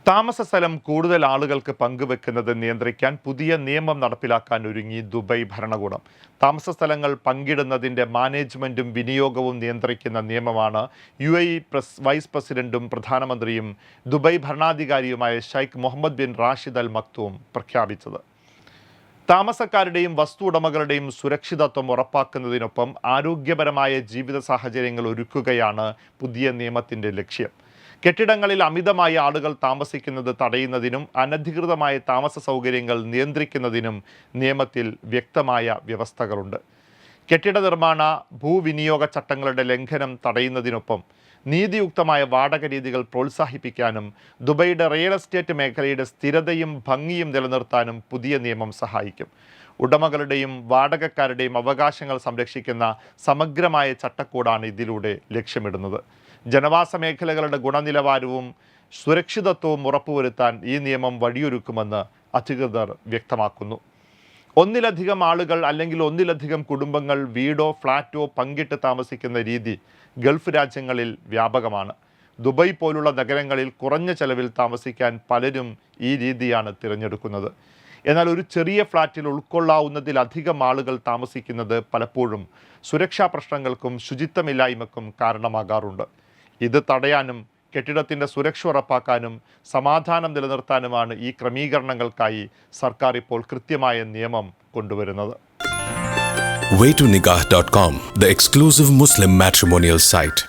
താമസ സ്ഥലം കൂടുതൽ ആളുകൾക്ക് പങ്കുവെക്കുന്നത് നിയന്ത്രിക്കാൻ പുതിയ നിയമം നടപ്പിലാക്കാൻ ഒരുങ്ങി ദുബായ് ഭരണകൂടം. താമസ സ്ഥലങ്ങൾ പങ്കിടുന്നതിൻ്റെ മാനേജ്മെൻറ്റും വിനിയോഗവും നിയന്ത്രിക്കുന്ന നിയമമാണ് UAE വൈസ് പ്രസിഡന്റും പ്രധാനമന്ത്രിയും ദുബായ് ഭരണാധികാരിയുമായ Sheikh Mohammed bin Rashid Al Maktoum പ്രഖ്യാപിച്ചത്. താമസക്കാരുടെയും വസ്തു ഉടമകളുടെയും സുരക്ഷിതത്വം ഉറപ്പാക്കുന്നതിനൊപ്പം ആരോഗ്യപരമായ ജീവിത സാഹചര്യങ്ങൾ ഒരുക്കുകയാണ് പുതിയ നിയമത്തിൻ്റെ ലക്ഷ്യം. കെട്ടിടങ്ങളിൽ അമിതമായ ആളുകൾ താമസിക്കുന്നത് തടയുന്നതിനും അനധികൃതമായ താമസ സൗകര്യങ്ങൾ നിയന്ത്രിക്കുന്നതിനും നിയമത്തിൽ വ്യക്തമായ വ്യവസ്ഥകളുണ്ട്. കെട്ടിട നിർമ്മാണ ഭൂവിനിയോഗ ചട്ടങ്ങളുടെ ലംഘനം തടയുന്നതിനൊപ്പം നീതിയുക്തമായ വാടക രീതികൾ പ്രോത്സാഹിപ്പിക്കാനും ദുബൈയുടെ റിയൽ എസ്റ്റേറ്റ് മേഖലയുടെ സ്ഥിരതയും ഭംഗിയും നിലനിർത്താനും പുതിയ നിയമം സഹായിക്കും. ഉടമകളുടെയും വാടകക്കാരുടെയും അവകാശങ്ങൾ സംരക്ഷിക്കുന്ന സമഗ്രമായ ചട്ടക്കൂടാണ് ഇതിലൂടെ ലക്ഷ്യമിടുന്നത്. ജനവാസ മേഖലകളുടെ ഗുണനിലവാരവും സുരക്ഷിതത്വവും ഉറപ്പുവരുത്താൻ ഈ നിയമം വഴിയൊരുക്കുമെന്ന് അധികൃതർ വ്യക്തമാക്കുന്നു. ഒന്നിലധികം ആളുകൾ അല്ലെങ്കിൽ ഒന്നിലധികം കുടുംബങ്ങൾ വീടോ ഫ്ലാറ്റോ പങ്കിട്ട് താമസിക്കുന്ന രീതി ഗൾഫ് രാജ്യങ്ങളിൽ വ്യാപകമാണ്. ദുബായ് പോലുള്ള നഗരങ്ങളിൽ കുറഞ്ഞ ചെലവിൽ താമസിക്കാൻ പലരും ഈ രീതിയാണ് തിരഞ്ഞെടുക്കുന്നത്. എന്നാൽ ഒരു ചെറിയ ഫ്ലാറ്റിൽ ഉൾക്കൊള്ളാവുന്നതിലധികം ആളുകൾ താമസിക്കുന്നത് പലപ്പോഴും സുരക്ഷാ പ്രശ്നങ്ങൾക്കും ശുചിത്വമില്ലായ്മയ്ക്കും കാരണമാകാറുണ്ട്. ഇത് തടയാനും കെട്ടിടത്തിൻ്റെ സുരക്ഷ ഉറപ്പാക്കാനും സമാധാനം നിലനിർത്താനുമാണ് ഈ ക്രമീകരണങ്ങൾക്കായി സർക്കാർ ഇപ്പോൾ കൃത്യമായ നിയമം കൊണ്ടുവരുന്നത്. Way2Nikah.com, the exclusive Muslim matrimonial site.